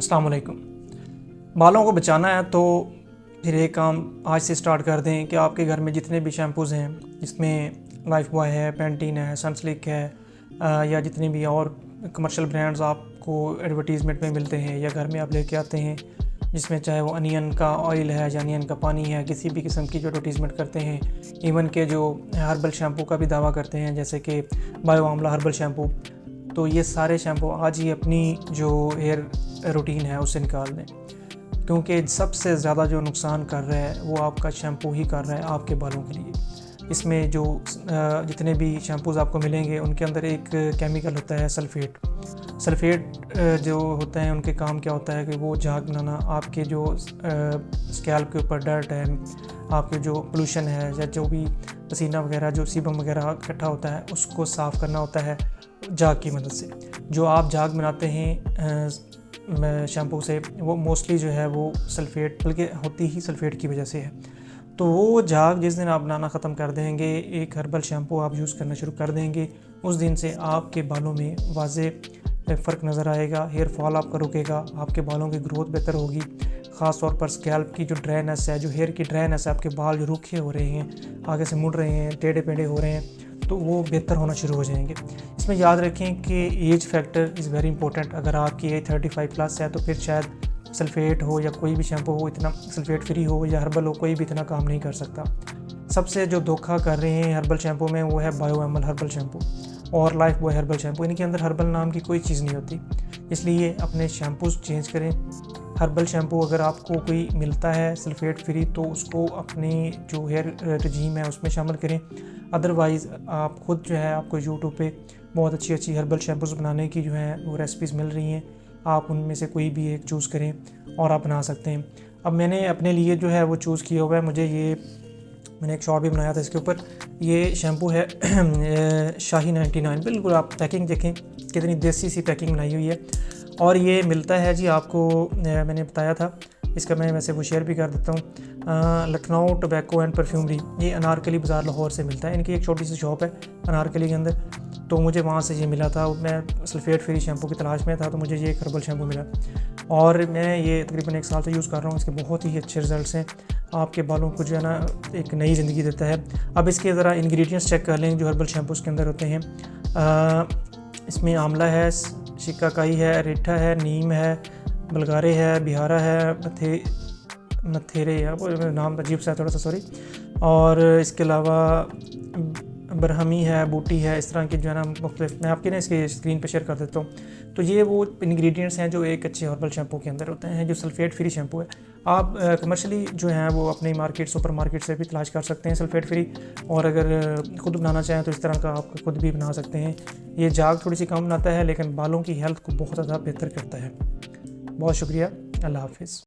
अस्सलाम वालेकुम। बालों को बचाना है तो फिर एक काम आज से स्टार्ट कर दें कि आपके घर में जितने भी शैम्पूज़ हैं, जिसमें लाइफ बॉय है, पैंटीन है, सनसिल्क है, या जितने भी और कमर्शियल ब्रांड्स आपको एडवर्टीज़मेंट में मिलते हैं या घर में आप लेके आते हैं, जिसमें चाहे वो अनियन का ऑयल है या अनियन का पानी है, किसी भी किस्म की जो एडवर्टीज़मेंट करते हैं, इवन के जो हर्बल शैम्पू का भी दावा करते हैं जैसे कि बायो आमला हर्बल शैम्पू, तो ये सारे शैम्पू आज ही अपनी जो हेयर रूटीन है उससे निकाल दें, क्योंकि सबसे ज़्यादा जो नुकसान कर रहा है वो आपका शैम्पू ही कर रहा है आपके बालों के लिए। इसमें जो जितने भी शैम्पूज़ आपको मिलेंगे उनके अंदर एक केमिकल होता है सल्फ़ेट। जो होता है उनके काम क्या होता है कि वो झाग बनाना, आपके जो स्कैल्प के ऊपर डर्ट है, आपके जो पोल्यूशन है या जो भी पसीना वगैरह जो सीबम वगैरह इकट्ठा होता है उसको साफ़ करना होता है झाग की मदद से। जो आप झाग बनाते हैं शैम्पू से वो मोस्टली जो है वो सल्फ़ेट, बल्कि होती ही सल्फ़ेट की वजह से है। तो वो झाग जिस दिन आप बनाना ख़त्म कर देंगे, एक हर्बल शैम्पू आप यूज़ करना शुरू कर देंगे, उस दिन से आपके बालों में वाज़े फ़र्क नज़र आएगा। हेयर फॉल आपका रुकेगा, आपके बालों की ग्रोथ बेहतर होगी। ख़ास तौर पर स्कैल्प की जो ड्राइनेस है, जो हेयर की ड्राइनेस है, आपके बाल जो रूखे हो रहे हैं, आगे से मुड़ रहे हैं, टेढ़े पेढ़े हो रहे हैं, तो वो बेहतर होना शुरू हो जाएंगे। इसमें याद रखें कि age factor is very important. अगर आपकी एज 35 प्लस है तो फिर शायद सल्फ़ेट हो या कोई भी शैम्पू हो, इतना सल्फ़ेट फ्री हो या हर्बल हो, कोई भी इतना काम नहीं कर सकता। सबसे जो धोखा कर रहे हैं हर्बल शैम्पू में वो है बायो एमएल हर्बल शैम्पू और लाइफ बॉय हर्बल शैम्पू। इनके अंदर हर्बल नाम की कोई चीज़ नहीं होती, इसलिए अपने शैम्पूज़ चेंज करें। हर्बल शैम्पू अगर आपको कोई मिलता है सल्फ़ेट फ्री तो उसको अपनी जो हेयर रजीम है उसमें शामिल करें। अदरवाइज़ आप खुद जो है, आपको यूट्यूब पे बहुत अच्छी अच्छी हर्बल शैम्पूज़ बनाने की जो है वो रेसिपीज़ मिल रही हैं, आप उनमें से कोई भी एक चूज़ करें और आप बना सकते हैं। अब मैंने अपने लिए जो है वो चूज़ किया हुआ है, मैंने एक शॉर्ट भी बनाया था इसके ऊपर। ये शैम्पू है शाही 99, बिल्कुल आप पैकिंग देखें कितनी देसी सी पैकिंग बनाई हुई है। और ये मिलता है जी आपको, मैंने बताया था इसका, मैं वैसे वो शेयर भी कर देता हूँ, लखनऊ टोबैको एंड परफ्यूमरी, ये अनारकली बाज़ार लाहौर से मिलता है। इनकी एक छोटी सी शॉप है अनारकली के अंदर, तो मुझे वहाँ से ये मिला था। मैं सल्फ़ेट फ्री शैम्पू की तलाश में था तो मुझे ये एक हर्बल शैम्पू मिला और मैं ये तकरीबन 1 साल से यूज़ कर रहा हूँ। इसके बहुत ही अच्छे रिज़ल्ट्स हैं, आपके बालों को जो है ना एक नई ज़िंदगी देता है। अब इसके ज़रा इंग्रेडिएंट्स चेक कर लें जो हर्बल शैम्पूज़ के अंदर होते हैं। इसमें आंवला है, शिकाकाई है, अरेठा है, नीम है, बलगारे है, बिहारा है, मथेरे है, वो नाम अजीब सा है थोड़ा सा, सॉरी। और इसके अलावा बरहमी है, बूटी है, इस तरह की जो है ना मुख्तलिफ, मैं आपकी ना इसकी स्क्रीन पे शेयर कर देता हूँ। तो ये वो इंग्रेडिएंट्स हैं जो एक अच्छे हर्बल शैम्पू के अंदर होते हैं, जो सल्फ़ेट फ्री शैम्पू है। आप कमर्शियली जो हैं वो अपनी मार्केट, सुपर मार्केट से भी तलाश कर सकते हैं सल्फ़ेट फ्री, और अगर ख़ुद बनाना चाहें तो इस तरह का आप खुद भी बना सकते हैं। ये झाग थोड़ी सी कम बनाता है लेकिन बालों की हेल्थ को बहुत ज़्यादा बेहतर करता है। बहुत शुक्रिया, अल्लाह हाफ़िज़।